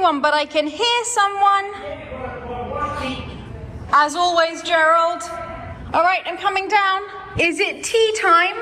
anyone, but I can hear someone. As always, Gerald. All right, I'm coming down. Is it tea time?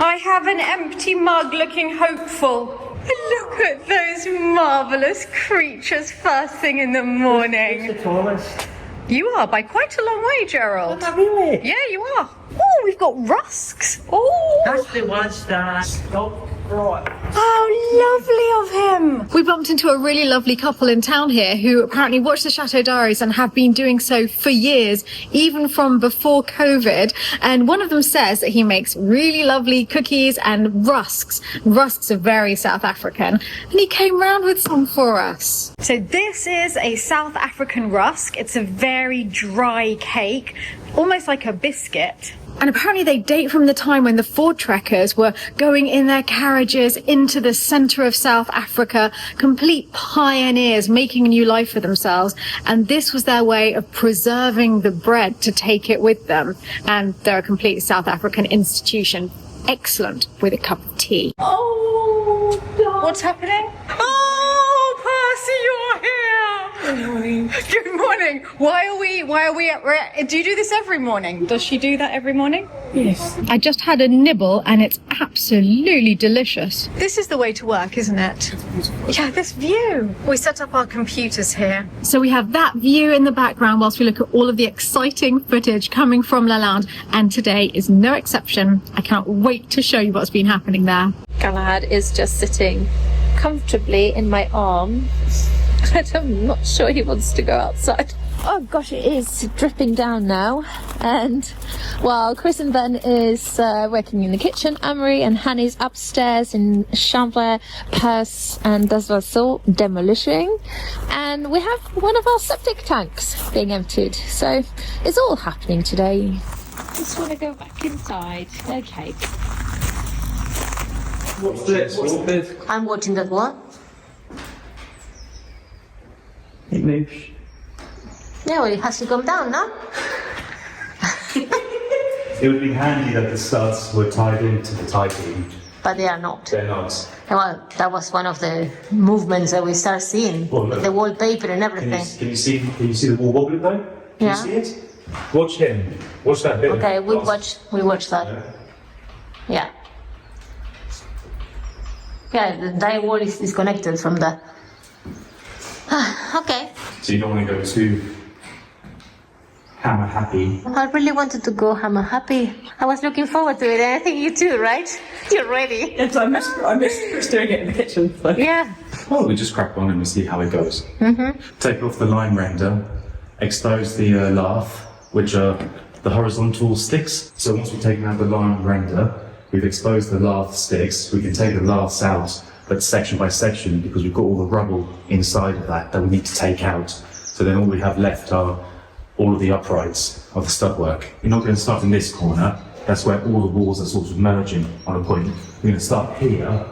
I have an empty mug looking hopeful. Look at those marvellous creatures first thing in the morning. Who's the tallest? You are by quite a long way, Gerald. Oh, really? Yeah, you are. Oh, we've got rusks. Oh, That's the ones that stop right. how lovely of him. We bumped into a really lovely couple in town here who apparently watch the Chateau Diaries and have been doing so for years, even from before COVID. And one of them says that he makes really lovely cookies and rusks. Rusks are very South African. And he came round with some for us. So this is a South African rusk. It's a very dry cake, almost like a biscuit. And apparently they date from the time when the Voortrekkers were going in their carriages into the centre of South Africa, complete pioneers making a new life for themselves. And this was their way of preserving the bread to take it with them. And they're a complete South African institution. Excellent with a cup of tea. Oh, God. What's happening? Oh, Percy, you're here. Good morning. Good morning. Why are we at, do you do this every morning? Does she do that every morning? Yes. I just had a nibble and it's absolutely delicious. This is the way to work, isn't it? Yeah, this view. We set up our computers here. So we have that view in the background whilst we look at all of the exciting footage coming from Lalande, and today is no exception. I can't wait to show you what's been happening there. Galahad is just sitting comfortably in my arm. I'm not sure he wants to go outside. Oh gosh, it is dripping down now. And while Chris and Ben is working in the kitchen, Amaury and Hanny's upstairs in chambre, Perce and Dasvaso demolishing. And we have one of our septic tanks being emptied. So it's all happening today. Just want to go back inside. Okay. What's this? I'm watching that one. It moves. Yeah, well, it has to come down now. It would be handy that the studs were tied into the tie beam. But they are not. They're not. Well, that was one of the movements that we start seeing. Well, The wallpaper and everything. Can you see the wall wobbling though? Can Yeah. you see it? Watch him. Watch that bit. Okay, we watch that. Yeah. Yeah, the drywall is disconnected from that. Okay. So you don't want to go too hammer happy. I really wanted to go hammer happy. I was looking forward to it, and I think you too, right? You're ready. Yes, I missed Chris doing it in the kitchen. So. Yeah. Well, we just crack on and we see how it goes. Take off the line render, expose the lath, which are the horizontal sticks. So once we've taken out the line render, we've exposed the lath sticks. We can take the laths out, but section by section, because we've got all the rubble inside of that we need to take out. So then all we have left are all of the uprights of the stud work. You're not going to start in this corner. That's where all the walls are sort of merging on a point. We're going to start here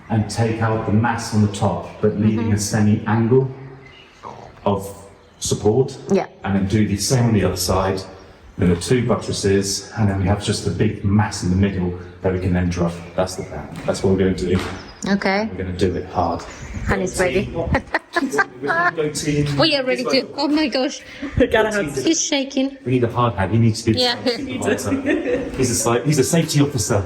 and take out the mass on the top, but leaving a semi-angle of support. Yeah. And then do the same on the other side. Then the two buttresses, and then we have just a big mass in the middle that we can then drop. That's the plan. That's what we're going to do. Okay. We're going to do it hard. And it's ready. We are ready to. Oh my gosh, he's shaking. We need a hard hand. He needs to be. Yeah. He's a safety officer.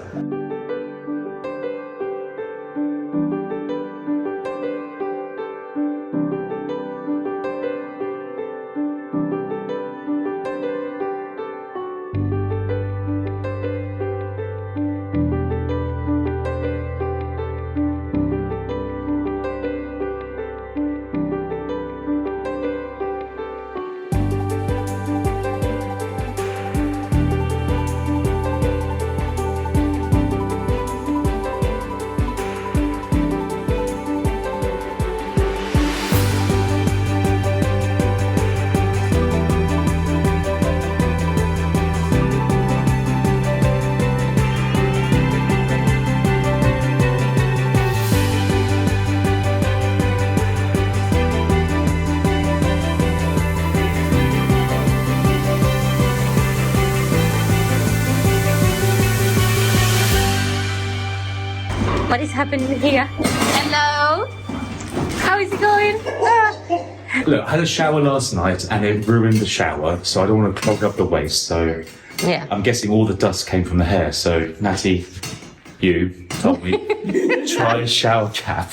What is happening here? Hello. How is it going? Look, I had a shower last night and it ruined the shower, so I don't want to clog up the waste. So Yeah. I'm guessing all the dust came from the hair. So Natty, you told me try a shower cap.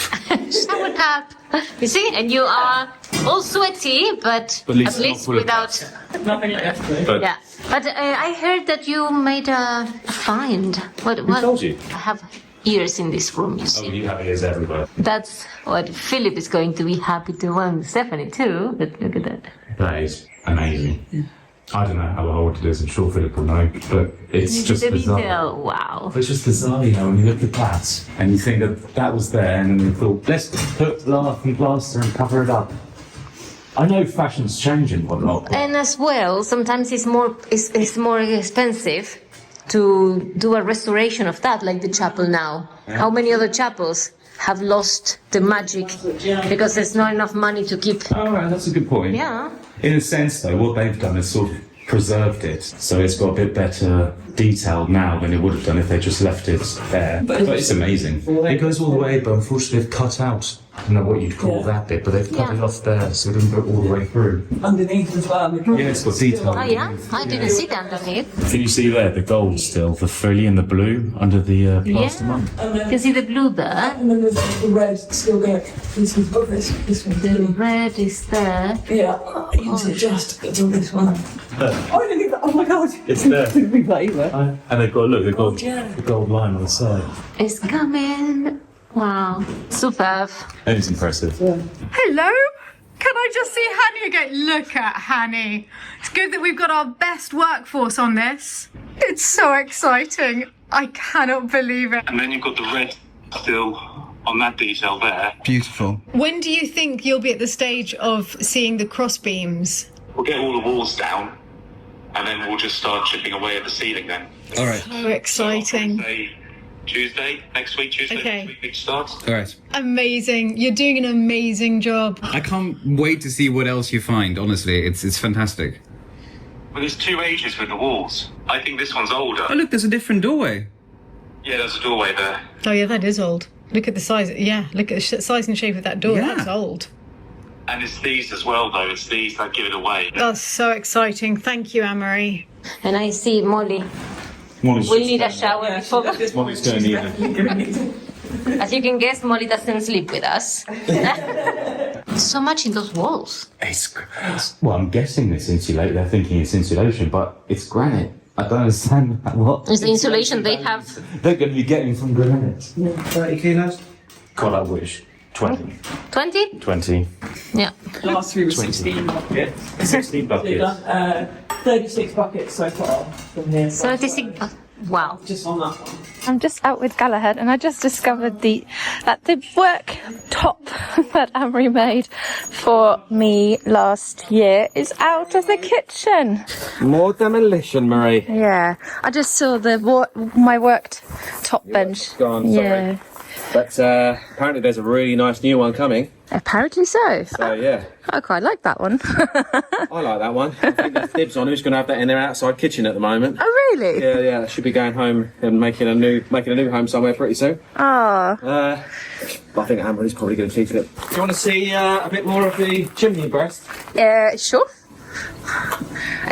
Shower cap. You see, and you are all sweaty, but At least at not least full of without. dust. Nothing like that. But Yeah. But I heard that you made a find. What? who told you? I have ears in this room, you Oh, see. you have ears everywhere. That's what Philip is going to be happy to want. Stephanie too. But look at that. That is amazing. I don't know how old it is. I'm sure Philip will know, but it's just the bizarre. detail. Wow. It's just bizarre, you know, when you look at that and you think that that was there, and then you thought, let's put lath and plaster and cover it up. I know fashion's changing and whatnot, but And as well, sometimes it's more expensive to do a restoration of that, like the chapel now. How many other chapels have lost the magic because there's not enough money to keep? oh, right, that's a good point. Yeah. In a sense, though, what they've done is sort of preserved it, so it's got a bit better detail now than it would have done if they just left it there. But it's amazing. It goes all the way, but unfortunately they've cut out. I don't know what you'd call that bit, but they've cut it off there, so it doesn't go all the way through. Underneath as well. Yeah, it's got detail. Oh yeah, I didn't see that underneath. Can you see there the gold still, the frilly and the blue under the plaster one? You can see the blue there. And then there's the red still going. This is this one. The red is there. Yeah, you can see just it's on this one. Oh, I didn't think that. Oh my god. It's there. Didn't think that either. And they've got, look, they've got yeah. the gold line on the side. It's coming. Wow, superb. And it's impressive. Hello? Can I just see Hanny again? Look at Hanny. It's good that we've got our best workforce on this. It's so exciting. I cannot believe it. And then you've got the red still on that detail there. Beautiful. When do you think you'll be at the stage of seeing the cross beams? We'll get all the walls down and then we'll just start chipping away at the ceiling then. All right. So exciting. Say Tuesday, next week, Tuesday, Okay. next week, we start. All right. Amazing. You're doing an amazing job. I can't wait to see what else you find. Honestly, it's fantastic. Well, there's two ages with the walls. I think this one's older. Oh look, there's a different doorway. Yeah, there's a doorway there. Oh yeah, that is old. Look at the size. Yeah, look at the size and shape of that door. Yeah. That's old. And it's these as well, though. It's these that give it away. That's so exciting. Thank you, Amaury. And I see Molly. Molly's We'll need a shower before. Molly's going to need it. As you can guess, Molly doesn't sleep with us. So much in those walls. Well, I'm guessing it's insulated. They're thinking it's insulation, but it's granite. I don't understand what. It's the insulation they have. They're going to be getting from granite. 30 kilos. God, I wish. 20. 20? 20. Yeah. Last three were 16 buckets. 16 They've buckets. done 36 buckets so far from here. 36. Wow. Just on that one. I'm just out with Galahad and I just discovered that the work top that Amaury made for me last year is out of the kitchen. More demolition, Marie. Yeah, I just saw my worked top bench. Gone, sorry. But apparently there's a really nice new one coming. Apparently so. So yeah, I quite like that one. I like that one. I think there's dibs on who's going to have that in their outside kitchen at the moment. Oh really? Yeah. Should be going home and making a new home somewhere pretty soon. Oh. I think Amber's probably going to keep it. Do you want to see a bit more of the chimney breast? Sure.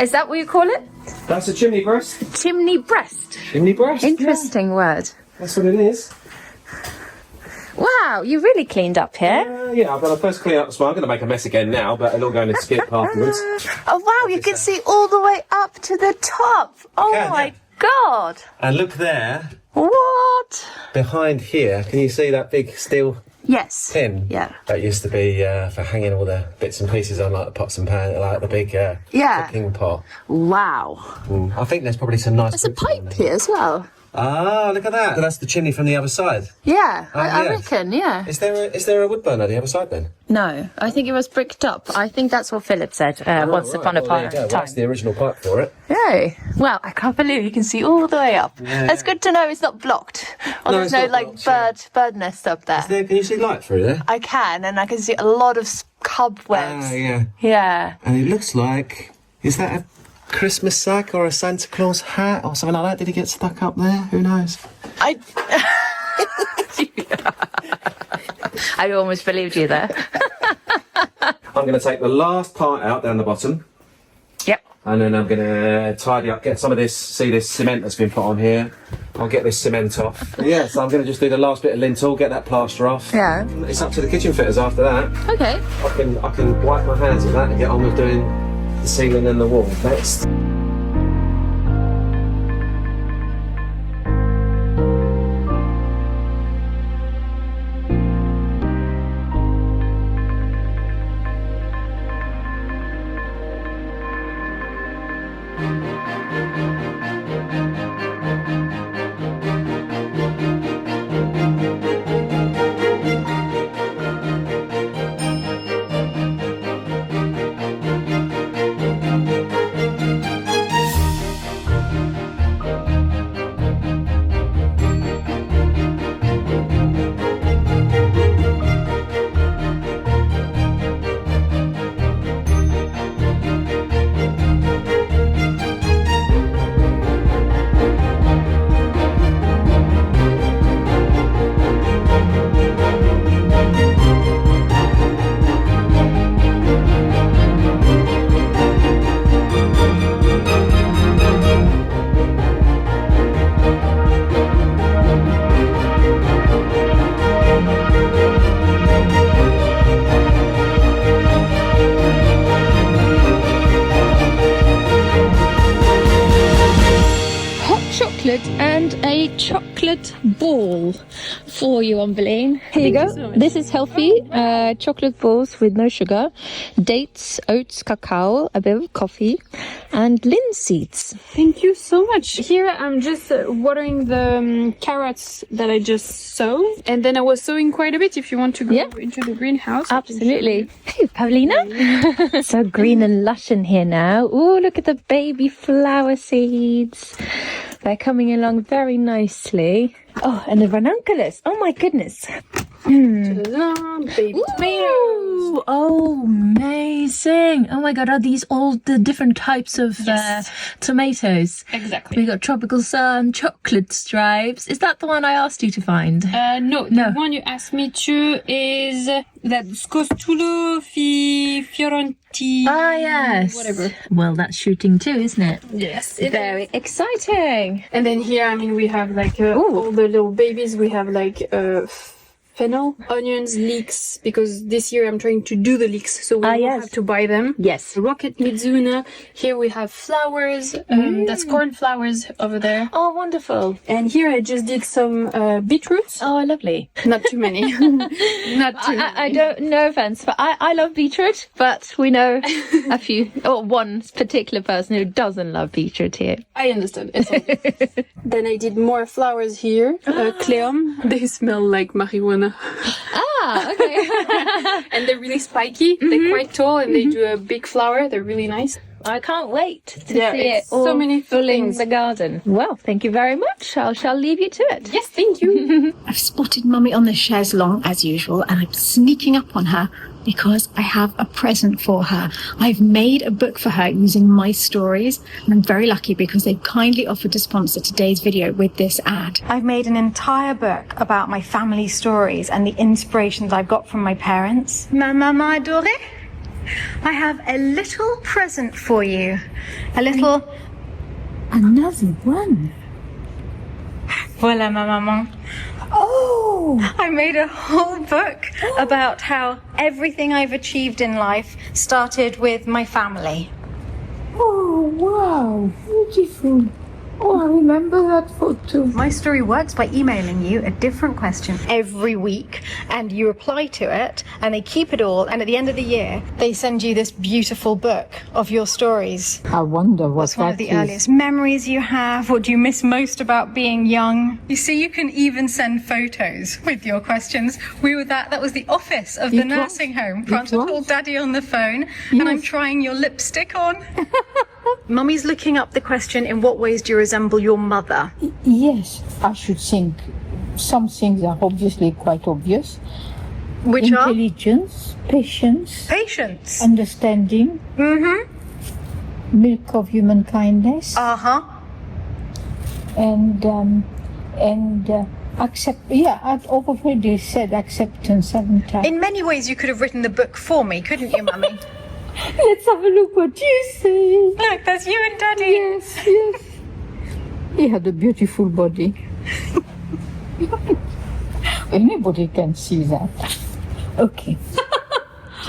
Is that what you call it? That's a chimney breast. Chimney breast. Chimney breast. Interesting word. That's what it is. Wow, you really cleaned up here. Yeah, I've got to first clean up the spine. I'm going to make a mess again now, but it'll all go in a skip afterwards. Oh wow, you can see all the way up to the top. Oh can, my yeah. god. And look there, What? behind here. Can you see that big steel Yes. tin? Yeah. That used to be for hanging all the bits and pieces on, like the pots and pans, like the big Yeah. cooking pot. Wow. I think there's probably some nice. There's a bits on pipe there. here as well. Ah, look at that. That's the chimney from the other side. Yeah, I yeah. reckon, yeah. Is there a wood burner the other side then? No, I think it was bricked up. I think that's what Philip said once upon a Well, there you go. time. Well, that's the original pipe for it. Yay. Well, I can't believe you can see all the way up. Yeah. It's good to know it's not blocked. Or No, there's it's no not like blocked, bird nest up there. Can you see light through there? I can, and I can see a lot of cobwebs. Ah, yeah. Yeah. And it looks like, is that a Christmas sack or a Santa Claus hat or something like that? Did he get stuck I almost believed you there. I'm going to take the last part out down the bottom. Yep. And then I'm going to tidy up, get some of this, see this cement that's been put on here. I'll get this cement off. Yeah, so I'm going to just do the last bit of lintel, get that plaster off. Yeah. It's up to the kitchen fitters after that. Okay. I can wipe my hands of that and get on with doing the ceiling and the wall next. And a chocolate ball for you, Amaury. Here you go. This is healthy chocolate balls with no sugar, dates, oats, cacao, a bit of coffee, and linseeds. Thank you so much. Here I'm just watering the carrots that I just sowed, and then I was sowing quite a bit. If you want to go into the greenhouse, absolutely. Hey, Pavlina. So green and lush in here now. Oh, look at the baby flower seeds. They're coming along very nicely. Oh, and the ranunculus. Oh my goodness. Baby tomatoes. Oh, amazing. Oh my God, are these all the different types of tomatoes? Exactly. We got tropical sun, chocolate stripes. Is that the one I asked you to find? No, the one you asked me to is that Scostulo Fioranti. Ah, yes. Whatever. Well, that's shooting too, isn't it? Yes. Very exciting. And then here, I mean, we have like all the little babies. We have like fennel, onions, leeks, because this year I'm trying to do the leeks, so we won't have to buy them. Yes. Rocket Mizuna. Here we have flowers. That's cornflowers over there. Oh, wonderful. And here I just did some beetroots. Oh, lovely. Not too many. Not too many. I don't, no offense, but I love beetroot, but we know a few, or one particular person who doesn't love beetroot here. I understand. It's all good. Then I did more flowers here. Cleum. They smell like marijuana. Ah, okay. And they're really spiky. They're quite tall and they do a big flower. They're really nice. I can't wait to see it so all many filling things. the garden. Well, thank you very much. I shall leave you to it. Yes, thank you. I've spotted Mummy on the chaise longue as usual, and I'm sneaking up on her because I have a present for her. I've made a book for her using my stories, and I'm very lucky because they've kindly offered to sponsor today's video with this ad. I've made an entire book about my family stories and the inspirations I've got from my parents. Maman adorée, I have a little present for you. Another one. Voilà, ma maman. Oh! I made a whole book about how everything I've achieved in life started with my family. Oh, wow. Beautiful. Oh, I remember that photo. My story works by emailing you a different question every week, and you reply to it, and they keep it all, and at the end of the year, they send you this beautiful book of your stories. I wonder what What's one of the earliest memories you have? What do you miss most about being young? You see, you can even send photos with your questions. That was the office of the nursing home. Pranta called Daddy on the phone, and I'm trying your lipstick on. Mummy's looking up the question, in what ways do you resemble your mother? Yes, I should think some things are obviously quite obvious. Which are? Intelligence, patience, understanding, milk of human kindness, Uh-huh. and and I've already said acceptance, haven't I? In many ways, you could have written the book for me, couldn't you, Mummy? Let's have a look what you say. Look, there's you and Daddy. Yes, yes. He had a beautiful body. Anybody can see that. Okay.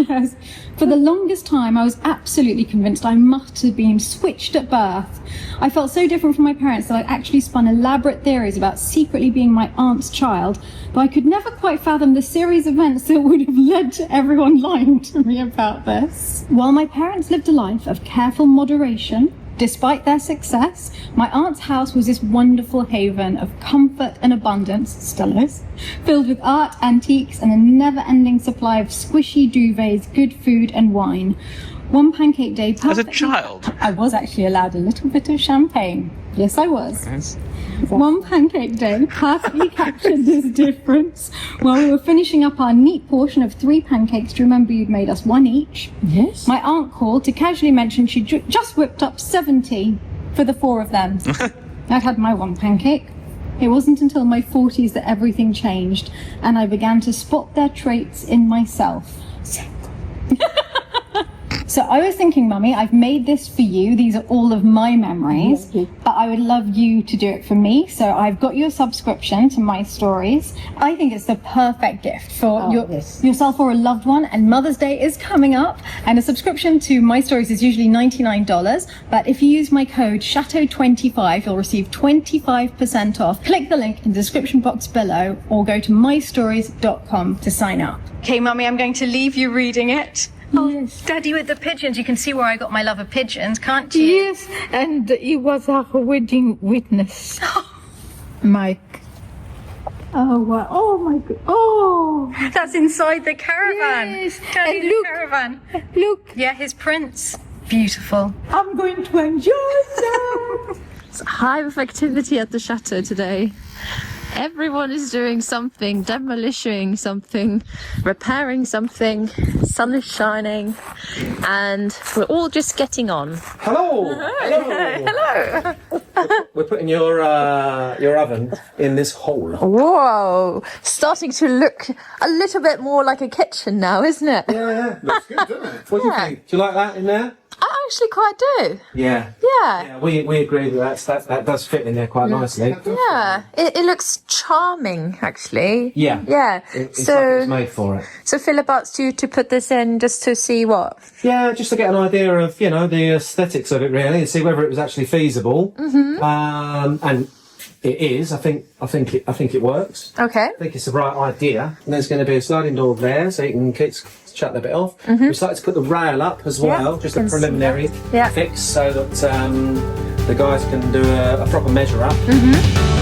Yes. For the longest time, I was absolutely convinced I must have been switched at birth. I felt so different from my parents that I actually spun elaborate theories about secretly being my aunt's child, but I could never quite fathom the series of events that would have led to everyone lying to me about this. While my parents lived a life of careful moderation, despite their success, my aunt's house was this wonderful haven of comfort and abundance, still is, filled with art, antiques, and a never-ending supply of squishy duvets, good food, and wine. One pancake day... As a child? I was actually allowed a little bit of champagne. Yes, I was. Yes. One pancake day perfectly captured this difference. While we were finishing up our neat portion of 3 pancakes, do you remember you'd made us 1 each? Yes. My aunt called to casually mention she'd just whipped up 70 for the 4 of them. I'd had my 1 pancake. It wasn't until my 40s that everything changed, and I began to spot their traits in myself. So I was thinking, Mummy, I've made this for you. These are all of my memories, but I would love you to do it for me. So I've got you a subscription to My Stories. I think it's the perfect gift for yourself or a loved one. And Mother's Day is coming up. And a subscription to My Stories is usually $99. But if you use my code Chateau25, you'll receive 25% off. Click the link in the description box below or go to mystories.com to sign up. Okay, Mummy, I'm going to leave you reading it. Oh, yes. Daddy with the pigeons. You can see where I got my love of pigeons, can't you? Yes, and he was our wedding witness. Mike. Oh, wow. Oh, my God. Oh. That's inside the caravan. Yes. Daddy, And the look. caravan. Look, Yeah, his prince. Beautiful. I'm going to enjoy that. It's hive activity at the chateau today. Everyone is doing something, demolishing something, repairing something, sun is shining, and we're all just getting on. Hello! Hello! We're putting your oven in this hole. Whoa! Starting to look a little bit more like a kitchen now, isn't it? Yeah. Looks good, doesn't it? What do you think? Do you like that in there? I actually quite do. Yeah. Yeah. We agree with that. That does fit in there quite nicely. Yeah. It looks charming, actually. Yeah. Yeah. It's like it was made for it. So Philip asked you to put this in just to see what? Yeah, just to get an idea of, the aesthetics of it really, and see whether it was actually feasible. Mm-hmm. And it is. I think it works. Okay. I think it's the right idea. And there's going to be a sliding door there, so you can shut that bit off. Mm-hmm. We started to put the rail up as well, just a preliminary fix, so that the guys can do a proper measure up. Mm-hmm.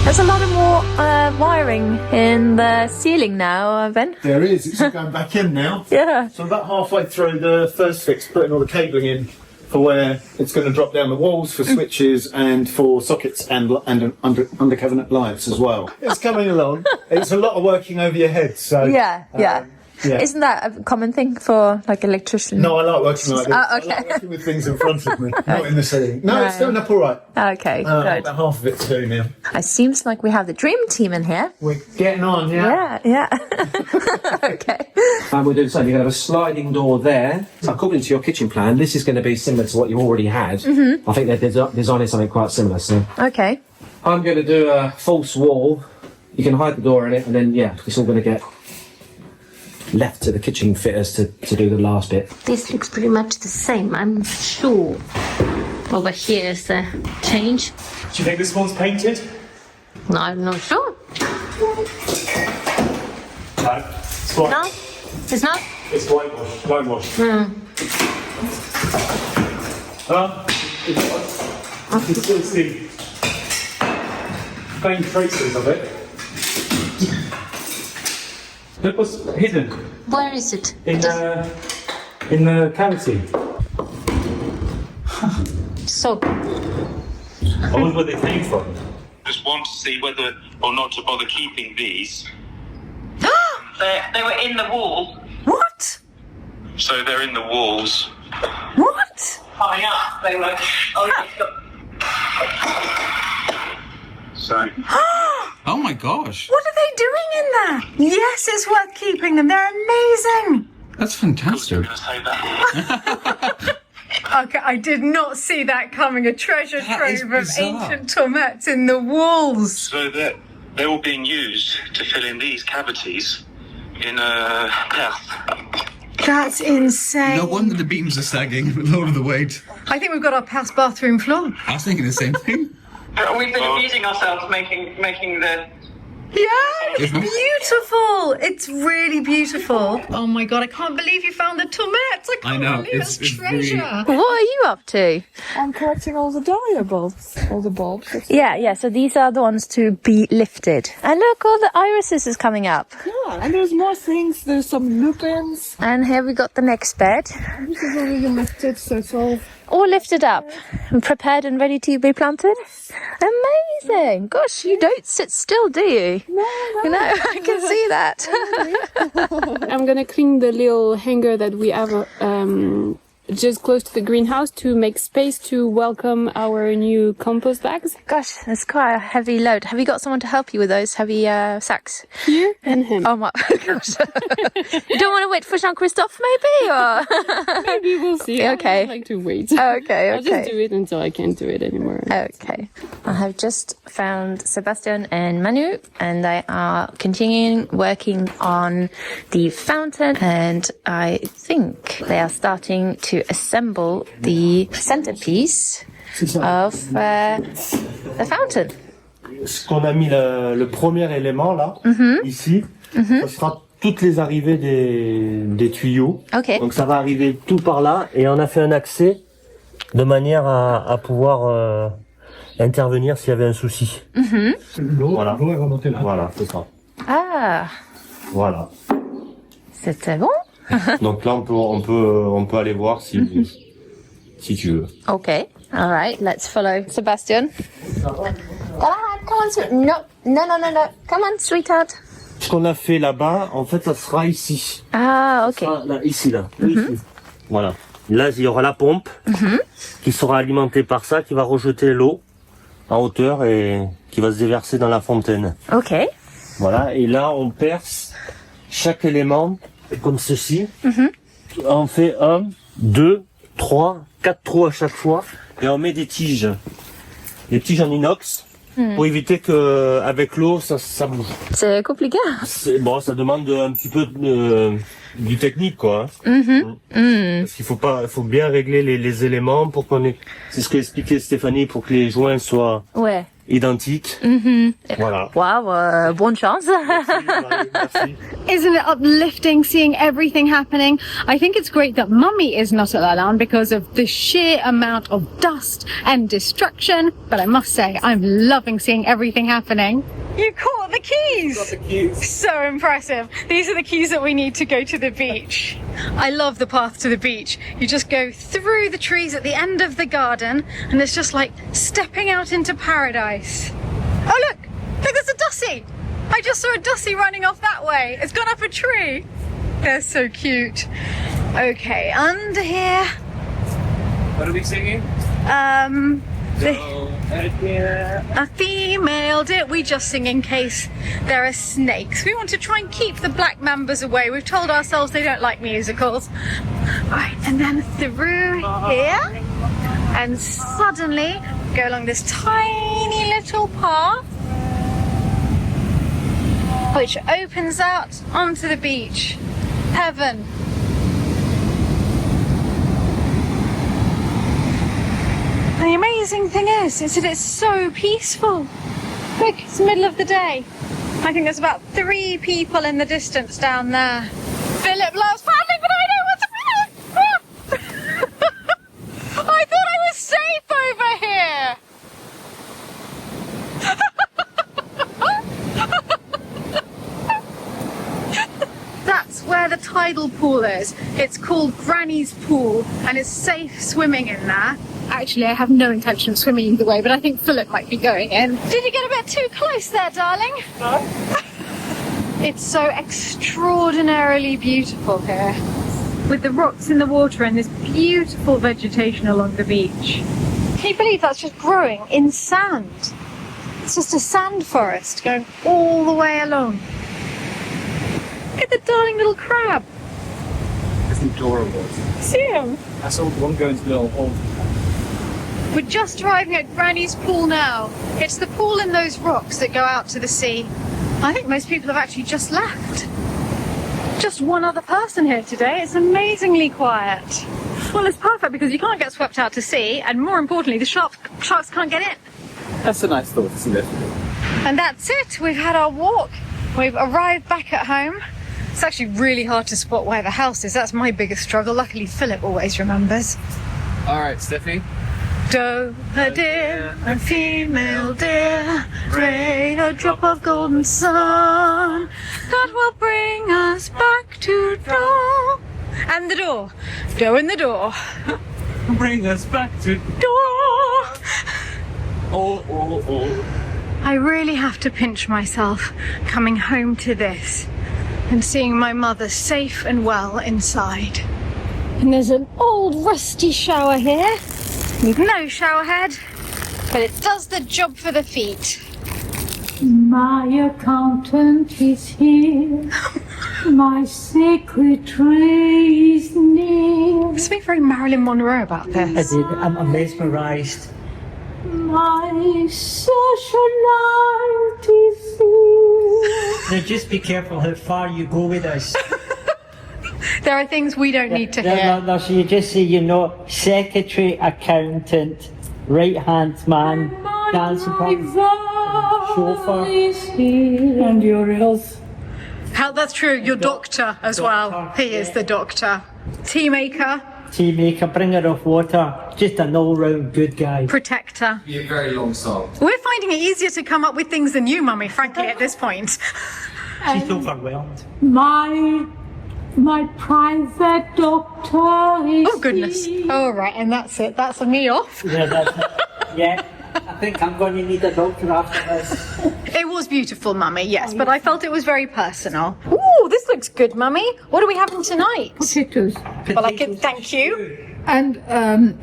There's a lot of more wiring in the ceiling now, Ben. There is. It's all going back in now. Yeah. So I'm about halfway through the first fix, putting all the cabling in for where it's going to drop down the walls for switches and for sockets and under cabinet lights as well. It's coming along. It's a lot of working over your head. So Yeah. yeah. Isn't that a common thing for like electricians? No, I like working like this. Oh, okay. I like working with things in front of me, not in the ceiling. No, it's going up all right. Okay, good. About half of it to do now. It seems like we have the dream team in here. We're getting on, yeah. Yeah. Okay. And we'll do the same. You're going to have a sliding door there. So according to your kitchen plan, this is going to be similar to what you already had. Mm-hmm. I think they're designing something quite similar. So Okay. I'm going to do a false wall. You can hide the door in it, and then it's all going to get left to the kitchen fitters to do the last bit. This looks pretty much the same, I'm sure. Over here is a change. Do you think this one's painted? No, I'm not sure. No. It's white. No? It's not? It's whitewash. Whitewash. You can still see faint traces of it. It was hidden Where is it? in the cavity. So, I wonder where they came from. Just want to see whether or not to bother keeping these. They were in the wall. What? So they're in the walls. What? Coming up, they were. So. Oh my gosh. What are they doing in there? Yes, it's worth keeping them. They're amazing. That's fantastic. Say that. Okay, I did not see that coming. A treasure That is trove of bizarre. ancient tomates in the walls. So they're all being used to fill in these cavities in Perth. That's insane. No wonder the beams are sagging with all of the weight. I think we've got our past bathroom floor. I was thinking the same thing. We've been amusing ourselves making the. Yeah, it's beautiful. It's really beautiful. Oh my god, I can't believe you found the tomates. I can't know, believe it's that's really- treasure. What are you up to? I'm collecting all the dahlia bulbs, all the bulbs. Yeah, so these are the ones to be lifted. And look, all the irises is coming up. Yeah, and there's more things. There's some lupins. And here we got the next bed. This is already lifted, so it's all Lifted up, and prepared and ready to be planted. Amazing! Gosh, you don't sit still, do you? No, You know, I can see that. I'm gonna clean the little hanger that we have just close to the greenhouse to make space to welcome our new compost bags. Gosh, that's quite a heavy load. Have you got someone to help you with those heavy sacks? Here and him. Oh my gosh. You don't want to wait for Jean-Christophe maybe? Or? Maybe we'll see. Okay. I'd like to wait. Okay. I'll just do it until I can't do it anymore. Okay. I have just found Sebastian and Manu, and they are continuing working on the fountain, and I think they are starting to assemble the centerpiece of the fountain. Ce qu'on a mis le premier élément là, ici, ça sera toutes les arrivées des tuyaux. Okay. Donc ça va arriver tout par là et on a fait un accès de manière à pouvoir intervenir s'il y avait un souci. Voilà. L'eau est remontée là. Voilà, c'est ça. Ah, Voilà. c'était bon. Donc là on peut aller voir si tu veux. Okay. All right. Let's follow Sebastian. Go ahead. Come on, sweet. No. Come on, sweetheart. Ce qu'on a fait là-bas, en fait, ça sera ici. Ah, ok. Ça sera là, ici. Ici. Voilà. Là, il y aura la pompe qui sera alimentée par ça, qui va rejeter l'eau en hauteur et qui va se déverser dans la fontaine. Ok. Voilà. Et là, on perce chaque élément comme ceci. On fait 1, 2, 3, 4 trous à chaque fois et on met des tiges en inox pour éviter que avec l'eau ça bouge. C'est compliqué. Bon, ça demande un petit peu du technique quoi. Parce qu'il faut bien régler les éléments pour qu'on ait. C'est ce qu'expliquait Stéphanie pour que les joints soient Ouais. identiques. Voilà. Wow, bonne chance. Merci. Isn't it uplifting seeing everything happening? I think it's great that Mummy is not at Lalande because of the sheer amount of dust and destruction. But I must say, I'm loving seeing everything happening. You caught the keys! Got the keys. So impressive. These are the keys that we need to go to the beach. I love the path to the beach. You just go through the trees at the end of the garden and it's just like stepping out into paradise. Oh look! Look, there's a dussie! I just saw a dussie running off that way. It's gone up a tree. They're so cute. Okay, under here. What are we singing? A female deer. We just sing in case there are snakes. We want to try and keep the black mambas away. We've told ourselves they don't like musicals. Right, and then through here. And suddenly go along this tiny little path which opens out onto the beach. Heaven. The amazing thing is that it's so peaceful. Look, it's the middle of the day. I think there's about 3 people in the distance down there. Philip loves paddling, but I don't want to paddle. I thought I was safe over here. where the tidal pool is. It's called Granny's Pool and it's safe swimming in there. Actually, I have no intention of swimming either way, but I think Philip might be going in. Did you get a bit too close there, darling? No. It's so extraordinarily beautiful here, with the rocks in the water and this beautiful vegetation along the beach. Can you believe that's just growing in sand? It's just a sand forest going all the way along. Look at the darling little crab. It's adorable. See him? I saw one going to the little hole. We're just arriving at Granny's Pool now. It's the pool in those rocks that go out to the sea. I think most people have actually just left. Just one other person here today. It's amazingly quiet. Well, it's perfect because you can't get swept out to sea, and more importantly, the sharks can't get in. That's a nice thought, isn't it? And that's it. We've had our walk. We've arrived back at home. It's actually really hard to spot where the house is. That's my biggest struggle. Luckily, Philip always remembers. All right, Steffi. Doe, a deer, a female deer, rain a drop of golden sun that will bring us back to door. And the door. Doe in the door. Bring us back to Door. oh, oh, oh. I really have to pinch myself coming home to this and seeing my mother safe and well inside. And there's an old rusty shower here with no shower head, but it does the job for the feet. My accountant is here. My secretary is near. There's something very Marilyn Monroe about this. I'm mesmerised. My socialite is here. Now just be careful how far you go with us. There are things we don't need to hear. No, so you just say, you know, secretary, accountant, right-hand man, dancing partner, chauffeur. And your else. How that's true. Your doctor as well. He is the doctor. Tea maker. Tea maker, bringer of water, just an all-round good guy. Protector. You're very long song. We're finding it easier to come up with things than you, Mummy, frankly, at this point. She's overwhelmed. My private doctor is Oh, goodness. here. All right, and that's it. That's me off. Yeah, that's it. Yeah, I think I'm going to need a doctor after this. It was beautiful, Mummy, yes, but I felt it was very personal. Ooh, this looks good, Mummy. What are we having tonight? Potatoes. Well, I can thank you. And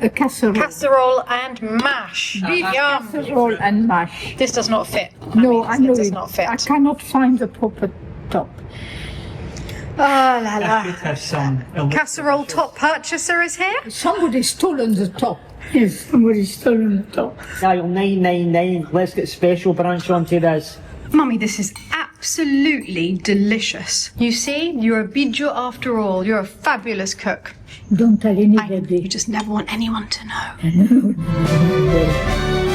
a casserole. Casserole and mash. Yum. Casserole and mash. This does not fit. No, I know it does it. not fit. I cannot find the proper top. Ah, la la. I could have some. Casserole top purchaser is here. Somebody's stolen the top. Yes, somebody's stolen the top. Dial 999. Let's get special branch onto this. Mummy, this is absolutely delicious. You see, you're a bijou after all. You're a fabulous cook. Don't tell anybody. You just never want anyone to know. No.